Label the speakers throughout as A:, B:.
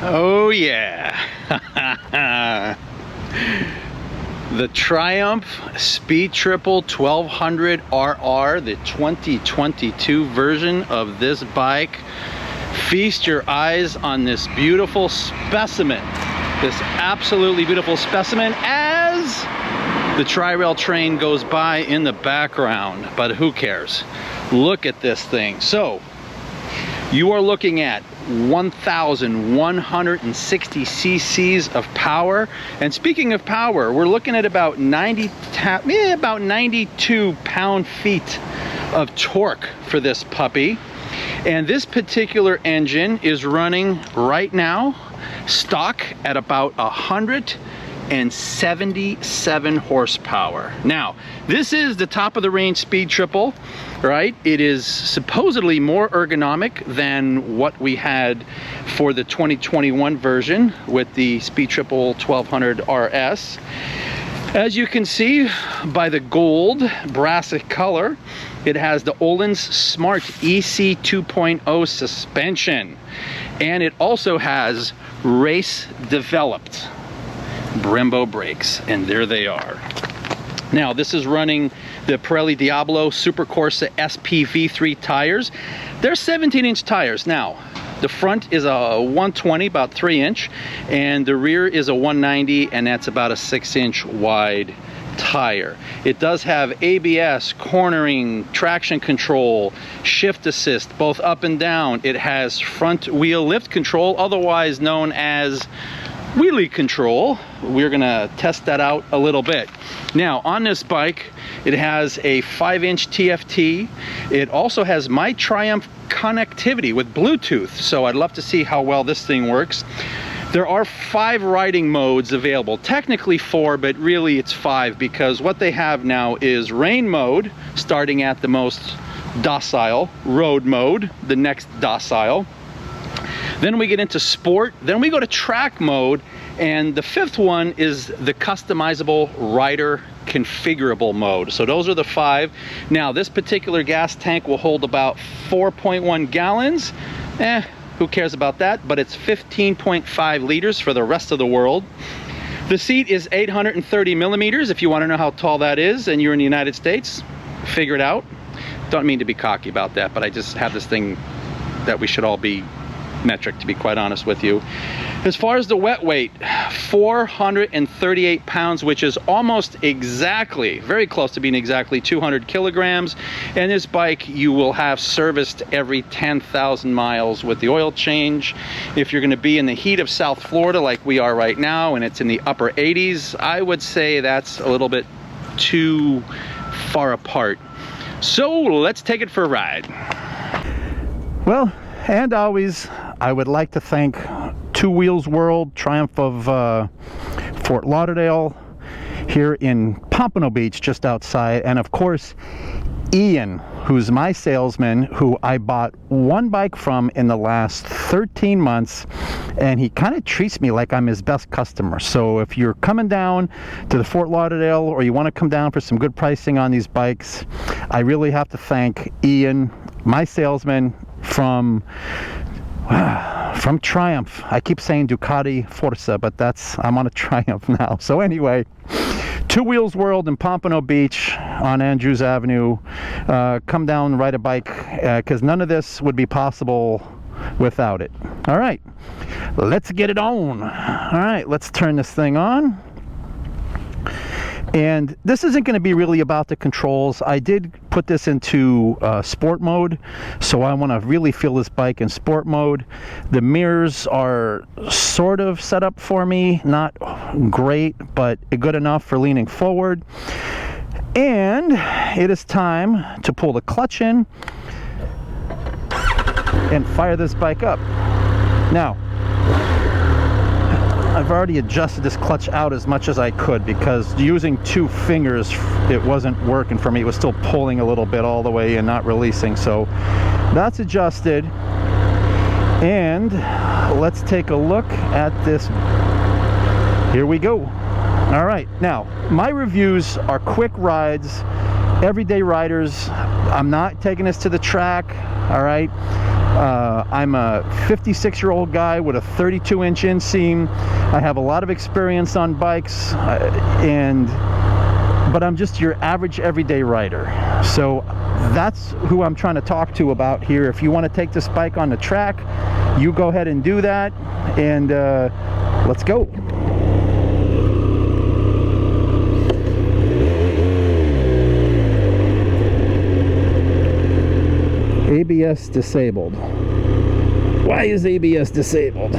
A: Oh yeah. The Triumph Speed Triple 1200 RR, the 2022 version of this bike. Feast your eyes on this beautiful specimen, this absolutely beautiful specimen, as the Tri-Rail train goes by in the background, but who cares? Look at this thing. So you are looking at 1,160 cc's of power, and speaking of power, we're looking at about 92 pound-feet of torque for this puppy. And this particular engine is running right now stock at about 177 horsepower. Now, this is the top of the range Speed Triple, right? It is supposedly more ergonomic than what we had for the 2021 version with the Speed Triple 1200 RS. As you can see by the gold brassy color, it has the Öhlins Smart EC 2.0 suspension, and it also has race developed Brembo brakes, and there they are. Now, this is running the Aprilia Diablo Super Corsa SP V3 tires. They're 17-inch tires. Now, the front is a 120, about 3-inch, and the rear is a 190, and that's about a 6-inch wide tire. It does have ABS, cornering, traction control, shift assist, both up and down. It has front wheel lift control, otherwise known as wheelie control. We're gonna test that out a little bit. Now, on this bike, it has a 5-inch TFT. It also has My Triumph connectivity with Bluetooth, so I'd love to see how well this thing works. There are 5 riding modes available. Technically 4, but really it's 5, because what they have now is rain mode, starting at the most docile, road mode, the next docile. Then we get into sport, then we go to track mode, and the 5th one is the customizable rider configurable mode. So those are the 5. Now, this particular gas tank will hold about 4.1 gallons. Who cares about that? But it's 15.5 liters for the rest of the world. The seat is 830 millimeters. If you want to know how tall that is and you're in the United States, figure it out. Don't mean to be cocky about that, but I just have this thing that we should all be metric, to be quite honest with you. As far as the wet weight, 438 pounds, which is almost exactly, very close to being exactly 200 kilograms. And this bike you will have serviced every 10,000 miles with the oil change. If you're going to be in the heat of South Florida like we are right now, and it's in the upper 80s, I would say that's a little bit too far apart. So let's take it for a ride. Well, and always, I would like to thank Two Wheels World, Triumph of Fort Lauderdale, here in Pompano Beach, just outside, and of course, Ian, who's my salesman, who I bought one bike from in the last 13 months, and he kind of treats me like I'm his best customer. So if you're coming down to the Fort Lauderdale, or you want to come down for some good pricing on these bikes, I really have to thank Ian, my salesman, from Triumph. I keep saying Ducati Forza, but I'm on a Triumph now. So anyway, Two Wheels World in Pompano Beach on Andrews Avenue. Come down, ride a bike, because none of this would be possible without it. All right, let's get it on. All right, let's turn this thing on. And this isn't going to be really about the controls. I did put this into sport mode, so I want to really feel this bike in sport mode. The mirrors are sort of set up for me, not great, but good enough for leaning forward. And it is time to pull the clutch in and fire this bike up. Now, I've already adjusted this clutch out as much as I could, because using 2 fingers, it wasn't working for me. It was still pulling a little bit all the way and not releasing. So that's adjusted. And let's take a look at this. Here we go. All right, now my reviews are quick rides, everyday riders. I'm not taking this to the track. All right, I'm a 56-year-old guy with a 32-inch inseam. I have a lot of experience on bikes, but I'm just your average everyday rider. So that's who I'm trying to talk to about here. If you want to take this bike on the track, you go ahead and do that, and let's go. ABS disabled. Why is ABS disabled?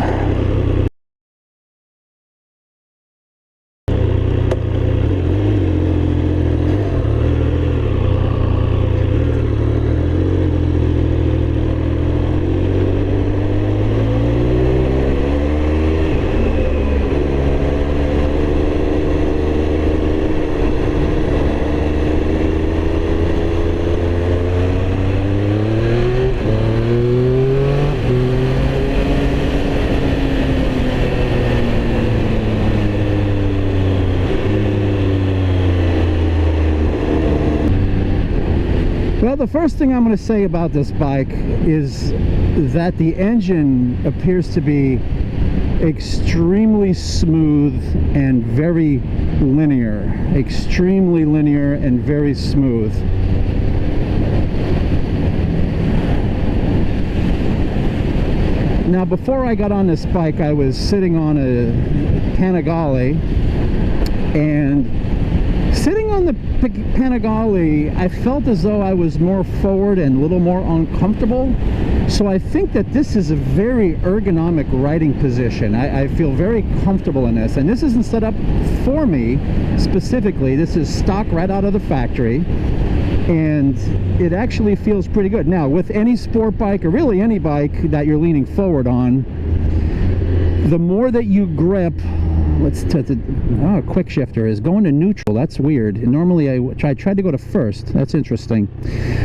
A: Well, the first thing I'm going to say about this bike is that the engine appears to be extremely smooth and very linear. Extremely linear and very smooth. Now, before I got on this bike, I was sitting on a Panigale, and sitting on the Panigale, I felt as though I was more forward and a little more uncomfortable. So I think that this is a very ergonomic riding position. I feel very comfortable in this, and this isn't set up for me specifically. This is stock right out of the factory, and it actually feels pretty good. Now, with any sport bike, or really any bike that you're leaning forward on, the more that you grip, quick shifter is going to neutral. That's weird. Normally I tried to go to first. That's interesting.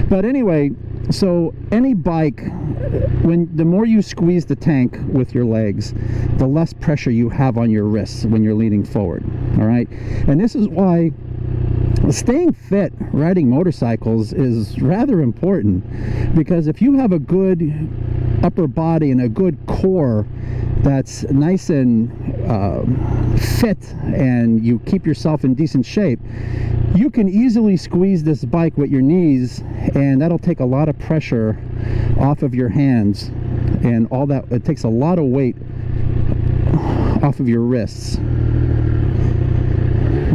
A: But anyway, so any bike, the more you squeeze the tank with your legs, the less pressure you have on your wrists when you're leaning forward. All right, and this is why staying fit riding motorcycles is rather important, because if you have a good upper body and a good core that's nice and fit, and you keep yourself in decent shape, you can easily squeeze this bike with your knees, and that'll take a lot of pressure off of your hands, and all that. It takes a lot of weight off of your wrists. All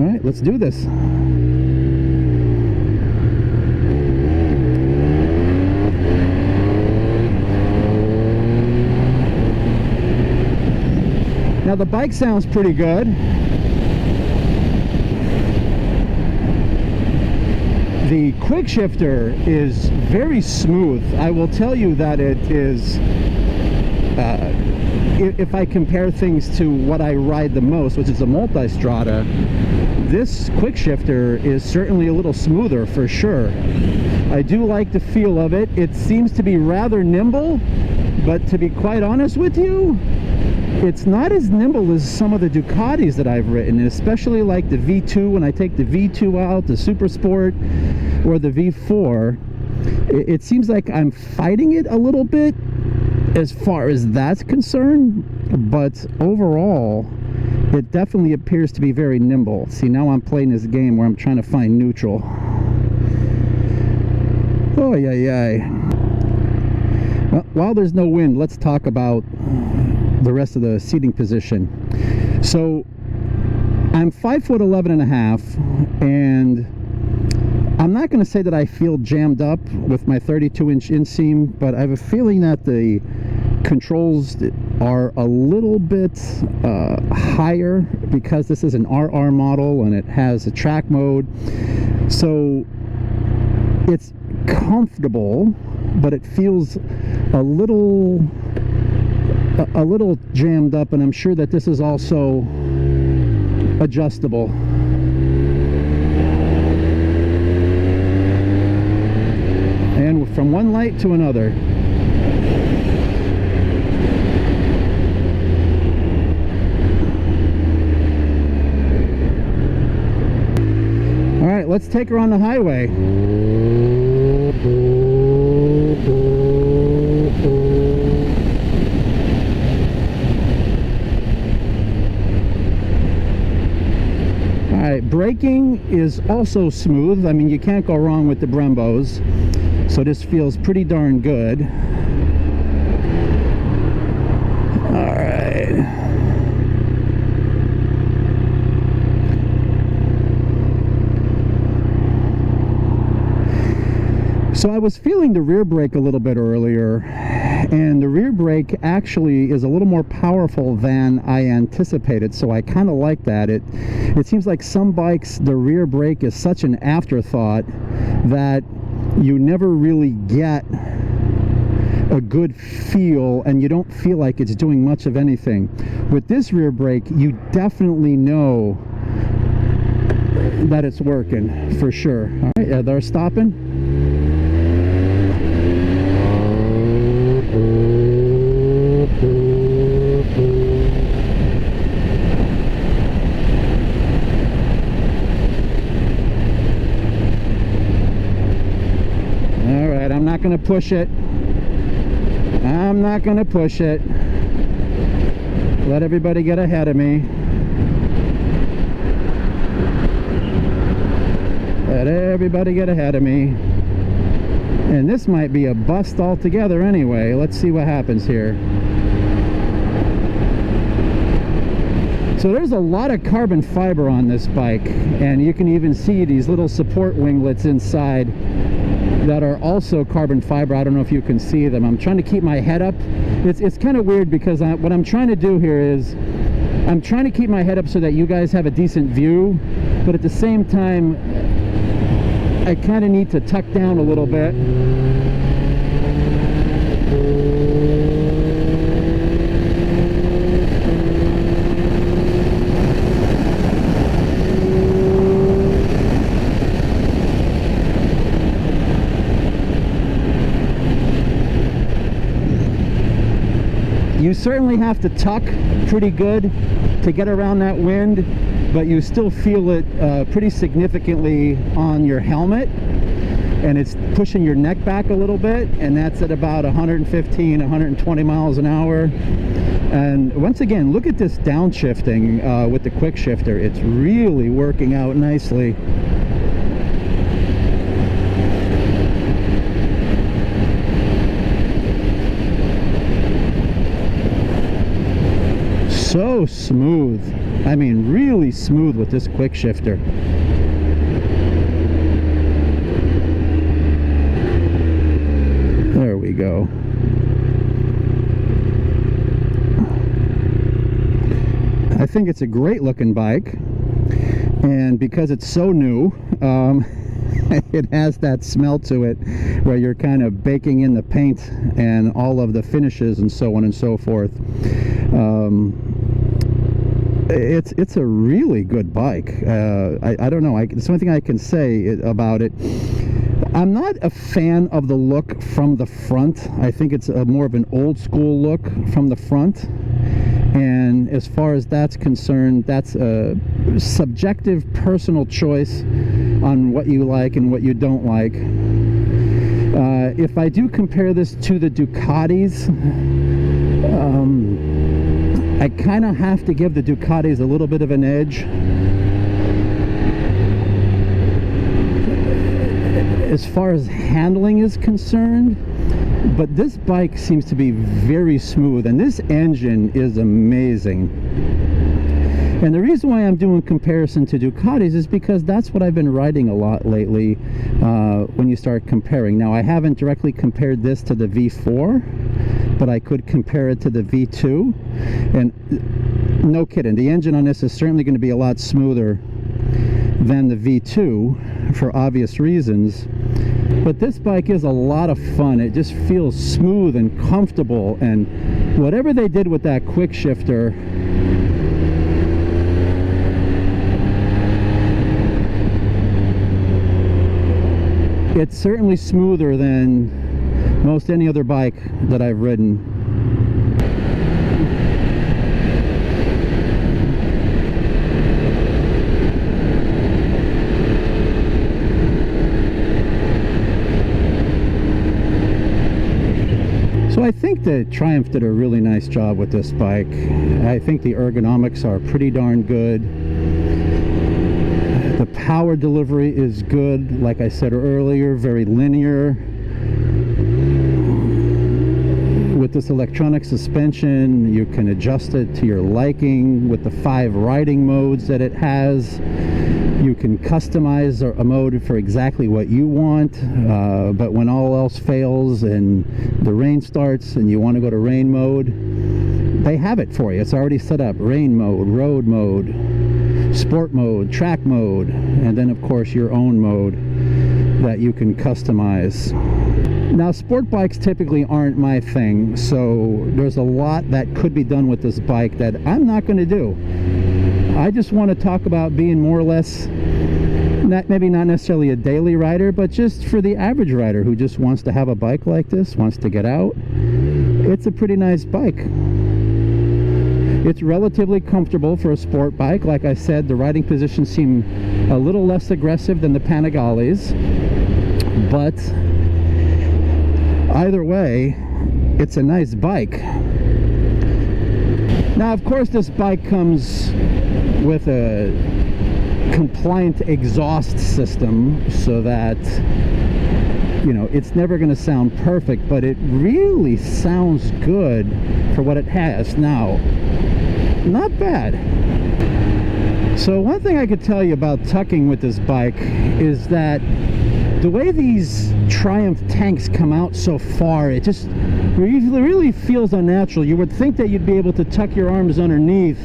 A: right, let's do this. Now the bike sounds pretty good. The quick shifter is very smooth. I will tell you that it is, if I compare things to what I ride the most, which is a multi-strada, this quick shifter is certainly a little smoother for sure. I do like the feel of it. It seems to be rather nimble, but to be quite honest with you, it's not as nimble as some of the Ducatis that I've ridden, especially like the V2. When I take the V2 out, the Super Sport, or the V4, it seems like I'm fighting it a little bit as far as that's concerned, but overall it definitely appears to be very nimble. See, now I'm playing this game where I'm trying to find neutral. Oh yeah, yeah. Well, while there's no wind, let's talk about the rest of the seating position. So I'm 5'11.5", and I'm not going to say that I feel jammed up with my 32-inch inseam, but I have a feeling that the controls are a little bit higher, because this is an RR model and it has a track mode, so it's comfortable, but it feels a little jammed up, and I'm sure that this is also adjustable. And from one light to another. All right, let's take her on the highway. right, braking is also smooth. I mean, you can't go wrong with the Brembos, so this feels pretty darn good. All right. So I was feeling the rear brake a little bit earlier, and the rear brake actually is a little more powerful than I anticipated, so I kind of like that. It seems like some bikes, the rear brake is such an afterthought that you never really get a good feel, and you don't feel like it's doing much of anything. With this rear brake, you definitely know that it's working for sure. All right, yeah, they're stopping. Alright, I'm not going to push it. I'm not going to push it. Let everybody get ahead of me. Let everybody get ahead of me. And this might be a bust altogether anyway. Let's see what happens here. So there's a lot of carbon fiber on this bike, and you can even see these little support winglets inside that are also carbon fiber. I don't know if you can see them. I'm trying to keep my head up. It's kind of weird because what I'm trying to do here is I'm trying to keep my head up so that you guys have a decent view, but at the same time I kind of need to tuck down a little bit. You certainly have to tuck pretty good to get around that wind, but you still feel it pretty significantly on your helmet, and it's pushing your neck back a little bit, and that's at about 115, 120 miles an hour. And once again, look at this downshifting with the quick shifter. It's really working out nicely. So smooth. I mean, really smooth with this quick shifter. There we go. I think it's a great looking bike, and because it's so new, it has that smell to it where you're kind of baking in the paint and all of the finishes and so on and so forth. It's a really good bike. I don't know, it's the only thing I can say about it. I'm not a fan of the look from the front. I think it's more of an old school look from the front, and as far as that's concerned, that's a subjective personal choice on what you like and what you don't like. If I do compare this to the Ducatis, I kind of have to give the Ducatis a little bit of an edge. As far as handling is concerned, but this bike seems to be very smooth, and this engine is amazing. And the reason why I'm doing comparison to Ducatis is because that's what I've been riding a lot lately when you start comparing. Now, I haven't directly compared this to the V4, but I could compare it to the V2, and no kidding, the engine on this is certainly going to be a lot smoother than the V2 for obvious reasons. But this bike is a lot of fun. It just feels smooth and comfortable, and whatever they did with that quick shifter, it's certainly smoother than most any other bike that I've ridden. So I think that Triumph did a really nice job with this bike. I think the ergonomics are pretty darn good.
B: power delivery is good, like I said earlier, very linear. With this electronic suspension, you can adjust it to your liking with the 5 riding modes that it has. You can customize a mode for exactly what you want, but when all else fails and the rain starts and you want to go to rain mode, they have it for you. It's already set up. Rain mode, road mode, sport mode, track mode, and then of course your own mode that you can customize. Now, sport bikes typically aren't my thing, so there's a lot that could be done with this bike that I'm not going to do. I just want to talk about being more or less, maybe not necessarily a daily rider, but just for the average rider who just wants to have a bike like this, wants to get out. It's a pretty nice bike. It's relatively comfortable for a sport bike. Like I said, the riding positions seem a little less aggressive than the Panigales, but either way, it's a nice bike. Now, of course, this bike comes with a compliant exhaust system, so that, you know, it's never going to sound perfect, but it really sounds good for what it has. Now, not bad. So one thing I could tell you about tucking with this bike is that the way these Triumph tanks come out so far, it just really feels unnatural. You would think that you'd be able to tuck your arms underneath,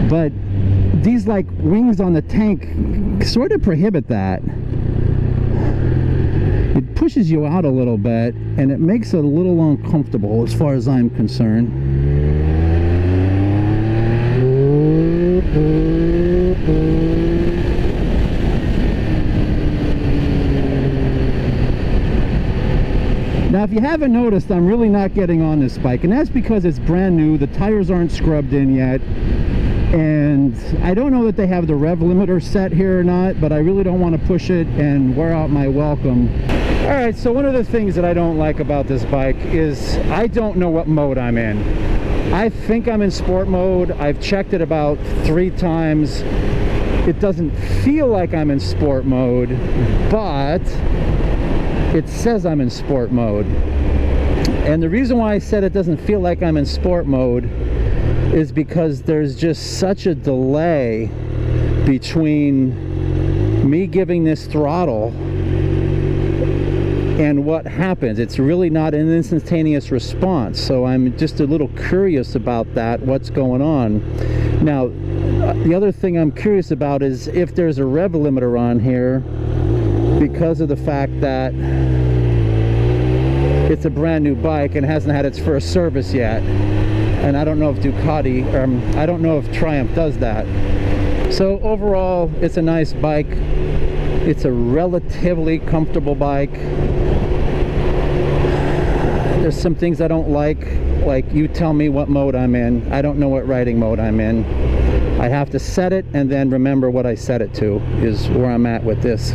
B: but these like wings on the tank sort of prohibit that. It pushes you out a little bit and it makes it a little uncomfortable as far as I'm concerned. Now, if you haven't noticed, I'm really not getting on this bike, and that's because it's brand new. The tires aren't scrubbed in yet, and I don't know that they have the rev limiter set here or not, but I really don't want to push it and wear out my welcome. All right, so one of the things that I don't like about this bike is I don't know what mode I'm in. I think I'm in sport mode. I've checked it about 3 times. It doesn't feel like I'm in sport mode, but it says I'm in sport mode. And the reason why I said it doesn't feel like I'm in sport mode is because there's just such a delay between me giving this throttle and what happens. It's really not an instantaneous response, so I'm just a little curious about that, what's going on. Now, the other thing I'm curious about is if there's a rev limiter on here, because of the fact that it's a brand new bike and hasn't had its first service yet. And I don't know if Ducati, I don't know if Triumph does that. So overall, it's a nice bike. It's a relatively comfortable bike. There's some things I don't like you tell me what mode I'm in. I don't know what riding mode I'm in. I have to set it and then remember what I set it to is where I'm at with this.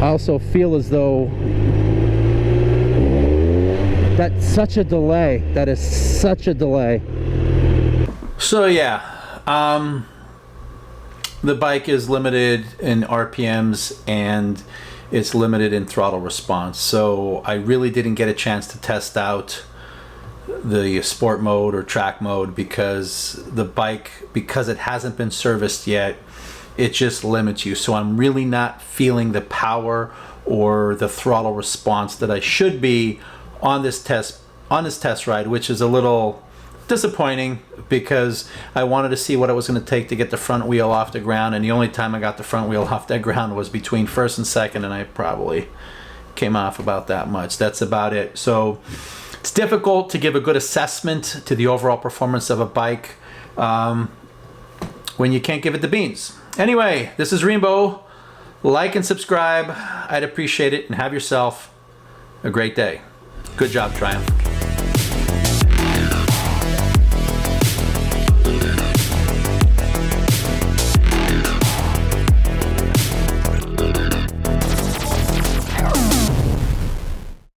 B: I also feel as though that's such a delay. That is such a delay.
A: So yeah, the bike is limited in RPMs and it's limited in throttle response. So I really didn't get a chance to test out the sport mode or track mode because the bike, because it hasn't been serviced yet, it just limits you. So I'm really not feeling the power or the throttle response that I should be on this test ride, which is a little disappointing because I wanted to see what it was going to take to get the front wheel off the ground, and the only time I got the front wheel off the ground was between first and second, and I probably came off about that much. That's about it. So it's difficult to give a good assessment to the overall performance of a bike when you can't give it the beans. Anyway, this is Rainbow. Like and subscribe. I'd appreciate it, and have yourself a great day. Good job, Triumph.